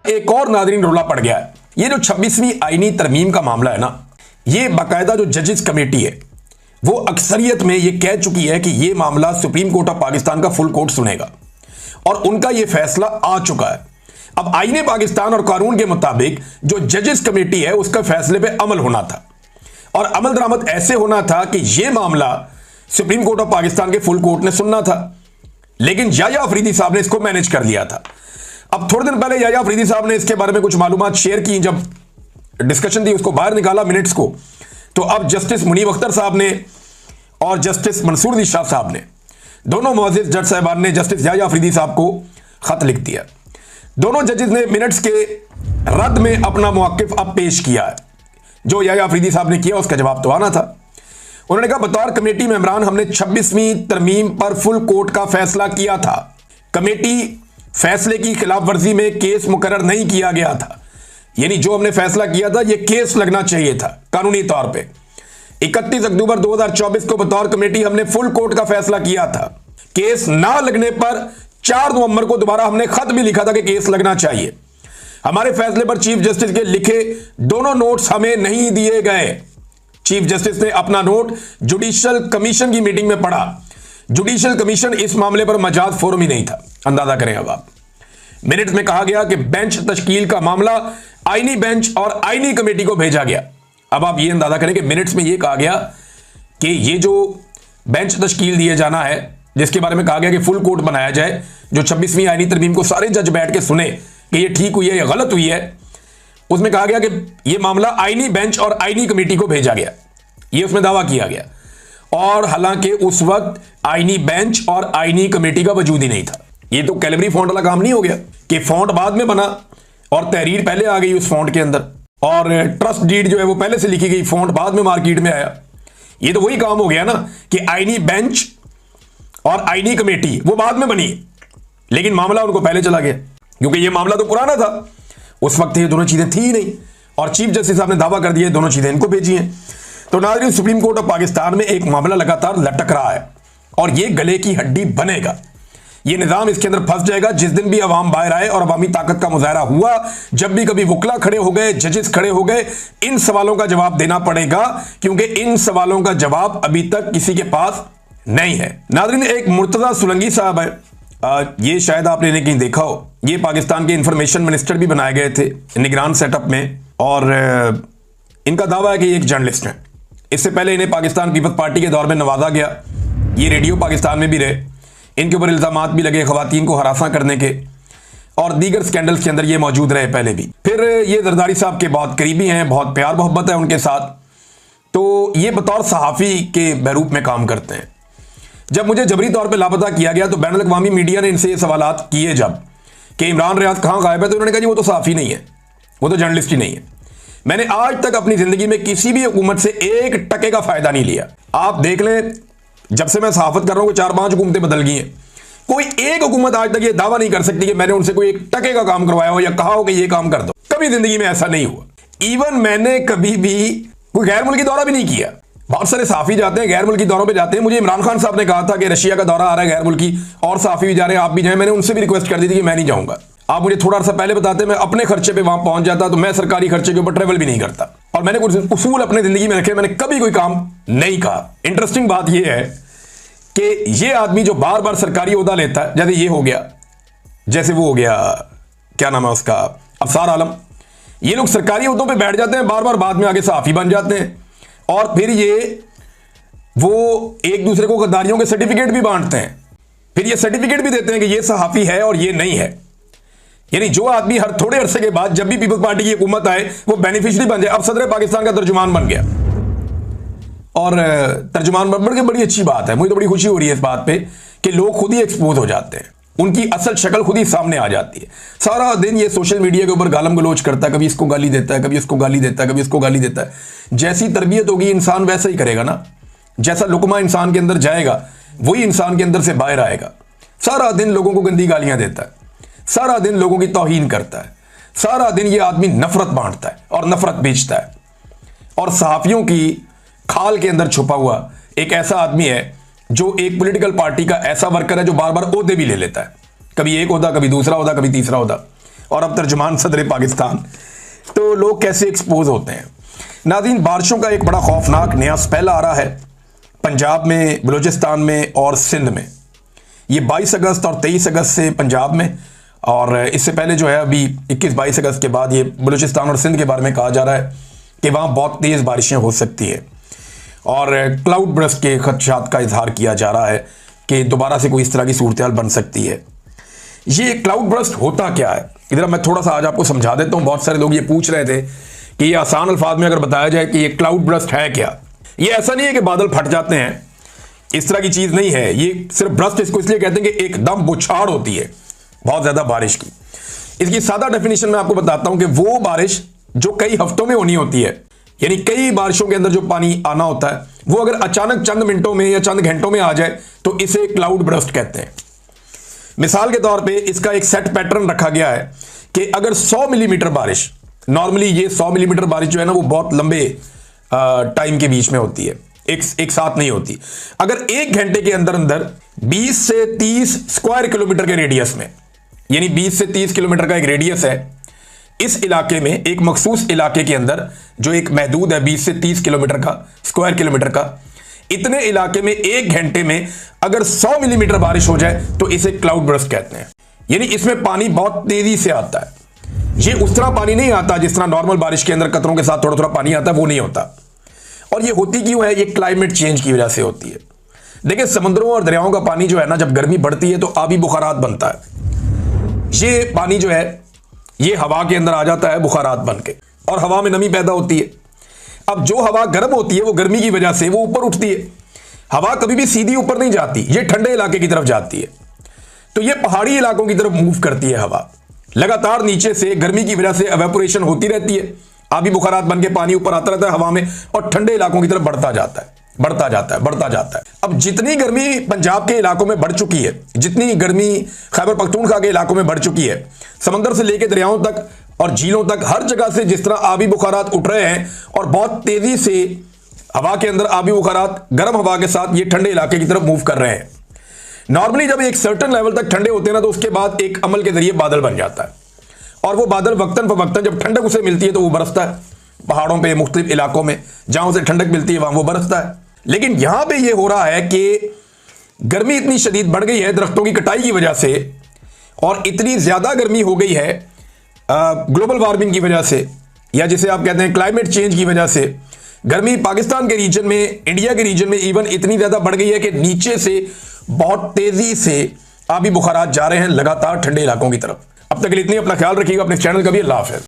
एक और नाज़रीन रोला पड़ गया है। ये जो 26वीं आईनी तरमीम का मामला है ना, ये बाकायदा जो जजेस कमेटी है वो अक्सरियत में ये कह चुकी है कि ये मामला सुप्रीम कोर्ट ऑफ पाकिस्तान का फुल कोर्ट सुनेगा और उनका ये फैसला आ चुका है। अब आईने पाकिस्तान और कानून के मुताबिक जो जजेस कमेटी है उसका फैसले पे अमल होना था और अमल दरामद ऐसे होना था कि ये मामला सुप्रीम कोर्ट ऑफ पाकिस्तान के फुल कोर्ट ने सुनना था, लेकिन याया अफरीदी साहब ने इसको मैनेज कर लिया था। अब थोड़े दिन पहले याया अफरीदी साहब ने इसके बारे में कुछ मालूमात शेयर की, जब डिस्कशन थी उसको बाहर निकाला मिनट्स को, तो अब जस्टिस मुनीब अख्तर साहब ने और जस्टिस मंसूर दी शाह साहब ने, दोनों मुअज़्ज़िज़ जज साहबान ने जस्टिस याया अफरीदी साहब को खत लिख दिया। दोनों जजेस ने मिनट्स के रद्द में अपना मौक़िफ़ अब पेश किया है। जो याया अफरीदी साहब ने किया उसका जवाब तो आना था। उन्होंने कहा, बतौर कमेटी मेंबरान हमने 26वीं तरमीम पर फुल कोर्ट का फैसला किया था। कमेटी फैसले की खिलाफ वर्जी में केस मुकर्रर नहीं किया गया था, यानी जो हमने फैसला किया था यह केस लगना चाहिए था कानूनी तौर पे। 31 अक्टूबर 2024 को बतौर कमेटी हमने फुल कोर्ट का फैसला किया था। केस ना लगने पर 4 नवंबर को दोबारा हमने खत भी लिखा था कि केस लगना चाहिए। हमारे फैसले पर चीफ जस्टिस के लिखे दोनों नोट्स हमें नहीं दिए गए। चीफ जस्टिस ने अपना नोट जुडिशियल कमीशन की मीटिंग में पढ़ा। जुडिशियल कमीशन इस मामले पर मजाज फोरम ही नहीं था। अंदाजा करें अब आप। मिनट में कहा गया कि बेंच तश्कील का मामला आईनी बेंच और आईनी कमेटी को भेजा गया। अब आप ये अंदाजा करें कि मिनट्स में ये कहा गया कि ये जो बेंच तश्कील दिए जाना है, जिसके बारे में कहा गया कि फुल कोर्ट बनाया जाए, जो 26वीं आईनी तरमीम को सारे जज बैठ के सुने कि ये ठीक हुई है या गलत हुई है, उसमें कहा गया कि ये मामला आईनी बेंच और आईनी कमेटी को भेजा गया। ये उसमें दावा किया गया और हालांकि उस वक्त आईनी बेंच और आईनी कमेटी का वजूद ही नहीं था। ये तो कैलिबरी फॉन्ट वाला काम नहीं हो गया कि फॉन्ट बाद में बना और तहरीर पहले आ गई उस फॉन्ट के अंदर और ट्रस्ट डीड जो है वो पहले से लिखी गई, फॉन्ट बाद में मार्केट में आया। ये तो वही काम हो गया ना कि आईनी बेंच और आईनी कमेटी वो बाद में बनी, लेकिन मामला उनको पहले चला गया क्योंकि ये मामला तो पुराना था। उस वक्त ये दोनों चीजें थी ही नहीं और चीफ जस्टिस साहब ने दावा कर दिया दोनों चीजें इनको भेजी हैं। तो नाज़रीन, सुप्रीम कोर्ट ऑफ पाकिस्तान में एक मामला लगातार लटक रहा है और ये गले की हड्डी बनेगा। ये निज़ाम इसके अंदर फंस जाएगा जिस दिन भी अवाम बाहर आए और अवामी ताकत का मुजाहरा हुआ। जब भी कभी वकला खड़े हो गए, जजेस खड़े हो गए, इन सवालों का जवाब देना पड़ेगा क्योंकि इन सवालों का जवाब अभी तक किसी के पास नहीं है। नाज़रीन, एक मुर्तज़ा सुलंगी साहब है, ये शायद आपने कहीं देखा हो। ये पाकिस्तान के इंफॉर्मेशन मिनिस्टर भी बनाए गए थे निगरान सेटअप में और इनका दावा है कि ये एक जर्नलिस्ट है। इससे पहले इन्हें पाकिस्तान पीपल्स पार्टी के दौर में नवाजा गया। ये रेडियो पाकिस्तान में भी रहे। इनके ऊपर इल्जामात भी लगे खवातीन को हरासा करने के और दीगर स्कैंडल्स के अंदर ये मौजूद रहे पहले भी। फिर ये जरदारी साहब के बहुत करीबी हैं, बहुत प्यार मोहब्बत है उनके साथ। तो ये बतौर सहाफ़ी के बहरूप में काम करते हैं। जब मुझे जबरी तौर पे लापता किया गया तो बैनुल अक़वामी मीडिया ने इनसे ये सवालात किए जब कि इमरान रियाज कहाँ गायब है, तो उन्होंने कहा जी वो तो सहाफ़ी नहीं है, वो तो जर्नलिस्ट ही नहीं है। मैंने आज तक अपनी ज़िंदगी में किसी भी हुकूमत से 1 टके का फ़ायदा नहीं लिया। आप देख लें, जब से मैं सहाफ़त कर रहा हूँ 4-5 हुकूमतें बदल गई हैं। कोई एक हुकूमत आज तक ये दावा नहीं कर सकती कि मैंने उनसे कोई 1 टके का काम करवाया हो या कहा हो कि ये काम कर दो। कभी ज़िंदगी में ऐसा नहीं हुआ। इवन मैंने कभी भी कोई गैर मुल्की दौरा भी नहीं किया। बहुत सारे सहाफ़ी जाते हैं, गैर मुल्की दौरों पे जाते हैं। मुझे इमरान खान साहब ने कहा था कि रशिया का दौरा आ रहा है गैर मुल्की और सहाफ़ी भी जा रहे हैं, आप भी जाएं। मैंने उनसे भी रिक्वेस्ट कर दी थी कि मैं नहीं जाऊंगा। आप मुझे थोड़ा सा पहले बताते, मैं अपने खर्चे पे वहां पहुंच जाता, तो मैं सरकारी खर्चे के ऊपर ट्रेवल भी नहीं करता। और मैंने कुछ उसूल अपने जिंदगी में रखे, मैंने कभी कोई काम नहीं कहा। इंटरेस्टिंग बात यह है कि ये आदमी जो बार बार सरकारी ओहदा लेता है, जैसे ये हो गया, जैसे वो हो गया, क्या नाम है उसका, अफसार आलम, ये लोग सरकारी ओहदों पर बैठ जाते हैं, बार बार बाद में आगे सहाफ़ी बन जाते हैं और फिर ये वो एक दूसरे को गद्दारियों के सर्टिफिकेट भी बांटते हैं। फिर ये सर्टिफिकेट भी देते हैं कि ये सहाफ़ी है और ये नहीं है। यानी जो आदमी हर थोड़े अरसे के बाद जब भी पीपल्स पार्टी की हुकूमत आए वो बेनिफिशियरी बन जाए। अब सदर पाकिस्तान का तर्जुमान बन गया और तर्जुमान बन के बड़ी अच्छी बात है। मुझे तो बड़ी खुशी हो रही है इस बात पे कि लोग खुद ही एक्सपोज हो जाते हैं, उनकी असल शक्ल खुद ही सामने आ जाती है। सारा दिन ये सोशल मीडिया के ऊपर गालम गलोच करता है, कभी इसको गाली देता है, कभी इसको गाली देता है, कभी इसको गाली देता है। जैसी तरबियत होगी इंसान वैसा ही करेगा ना। जैसा लुकमा इंसान के अंदर जाएगा वही इंसान के अंदर से बाहर आएगा। सारा दिन लोगों को गंदी गालियां देता है, सारा दिन लोगों की तौहीन करता है, सारा दिन ये आदमी नफरत बांटता है और नफरत बेचता है। और सहाफ़ियों की खाल के अंदर छुपा हुआ एक ऐसा आदमी है जो एक पॉलिटिकल पार्टी का ऐसा वर्कर है जो बार बार ओहदे भी ले लेता है, कभी एक ओहदा, कभी दूसरा ओहदा, कभी तीसरा ओहदा, और अब तर्जुमान सदर पाकिस्तान, तो लोग कैसे एक्सपोज होते हैं। नाज़रीन, बारिशों का एक बड़ा खौफनाक नया स्पेल आ रहा है पंजाब में, बलूचिस्तान में और सिंध में। ये 22 अगस्त और 23 अगस्त से पंजाब में, और इससे पहले जो है अभी 21-22 अगस्त के बाद ये बलूचिस्तान और सिंध के बारे में कहा जा रहा है कि वहाँ बहुत तेज़ बारिशें हो सकती हैं और क्लाउड बर्स्ट के खदशात का इजहार किया जा रहा है कि दोबारा से कोई इस तरह की सूरत हाल बन सकती है। ये क्लाउड बर्स्ट होता क्या है, इधर मैं थोड़ा सा आज आपको समझा देता हूँ। बहुत सारे लोग ये पूछ रहे थे कि ये आसान अल्फाज में अगर बताया जाए कि ये क्लाउड बर्स्ट है क्या। ये ऐसा नहीं है कि बादल फट जाते हैं, इस तरह की चीज़ नहीं है। ये सिर्फ बर्स्ट इसको इसलिए कहते हैं कि एकदम बुछाड़ होती है बहुत ज़्यादा बारिश की। इसकी सादा डेफिनेशन मैं आपको बताता हूँ कि वो बारिश जो कई हफ्तों में होनी होती है, यानी कई बारिशों के अंदर जो पानी आना होता है, वो अगर अचानक चंद मिनटों में या चंद घंटों में आ जाए तो इसे क्लाउड बर्स्ट कहते हैं। मिसाल के तौर पे इसका एक सेट पैटर्न रखा गया है कि अगर 100 मिलीमीटर बारिश, नॉर्मली ये 100 मिलीमीटर बारिश जो है ना वो बहुत लंबे टाइम के बीच में होती है, एक साथ नहीं होती। अगर 1 घंटे के अंदर अंदर 20 से 30 स्क्वायर किलोमीटर के रेडियस में, यानी 20 से 30 किलोमीटर का एक रेडियस है, इस इलाके में एक मखसूस इलाके के अंदर जो एक महदूद है 20 से 30 किलोमीटर का, स्क्वायर किलोमीटर का, इतने इलाके में 1 घंटे में अगर 100 मिलीमीटर बारिश हो जाए तो इसे क्लाउड बर्स्ट कहते हैं। यानी इसमें पानी बहुत तेजी से आता है। ये उस तरह पानी नहीं आता जिस तरह नॉर्मल बारिश के अंदर कतरों के साथ थोड़ा थोड़ा पानी आता है, वो नहीं होता। और ये होती क्यों है? ये क्लाइमेट चेंज की वजह से होती है। देखिए, समुद्रों और दरियाओं का पानी जो है ना, जब गर्मी बढ़ती है तो आबी बुखारात बनता है। ये पानी जो है ये हवा के अंदर आ जाता है बुखारात बन के, और हवा में नमी पैदा होती है। अब जो हवा गर्म होती है वो गर्मी की वजह से वो ऊपर उठती है। हवा कभी भी सीधी ऊपर नहीं जाती, ये ठंडे इलाके की तरफ जाती है। तो ये पहाड़ी इलाकों की तरफ मूव करती है हवा। लगातार नीचे से गर्मी की वजह से एवेपोरेशन होती रहती है, आबी बुखारात बन के पानी ऊपर आता रहता है हवा में, और ठंडे इलाकों की तरफ बढ़ता जाता है, बढ़ता जाता है, बढ़ता जाता है। अब जितनी गर्मी पंजाब के इलाकों में बढ़ चुकी है, जितनी गर्मी खैबर पख्तूनख्वा के इलाकों में बढ़ चुकी है, समंदर से लेकर दरियाओं तक और झीलों तक हर जगह से जिस तरह आबी बुखारात उठ रहे हैं और बहुत तेजी से हवा के अंदर आबी बुखारात गर्म हवा के साथ ये ठंडे इलाके की तरफ मूव कर रहे हैं। नॉर्मली जब एक सर्टेन लेवल तक ठंडे होते हैं ना, तो उसके बाद एक अमल के जरिए बादल बन जाता है, और वो बादल वक्तन फवक्तन जब ठंडक उसे मिलती है तो वो बरसता है पहाड़ों पे, मुख्तलिफ इलाकों में जहां उसे ठंडक मिलती है वहां वो बरसता है। लेकिन यहां पे ये हो रहा है कि गर्मी इतनी शदीद बढ़ गई है दरख्तों की कटाई की वजह से, और इतनी ज्यादा गर्मी हो गई है ग्लोबल वार्मिंग की वजह से, या जिसे आप कहते हैं क्लाइमेट चेंज की वजह से। गर्मी पाकिस्तान के रीजन में, इंडिया के रीजन में इवन इतनी ज्यादा बढ़ गई है कि नीचे से बहुत तेजी से आबी बुखारात जा रहे हैं लगातार ठंडे इलाकों की तरफ। अब तक के लिए इतनी, अपना ख्याल रखिएगा, अपने चैनल का भी। अल्लाह हाफ़िज़।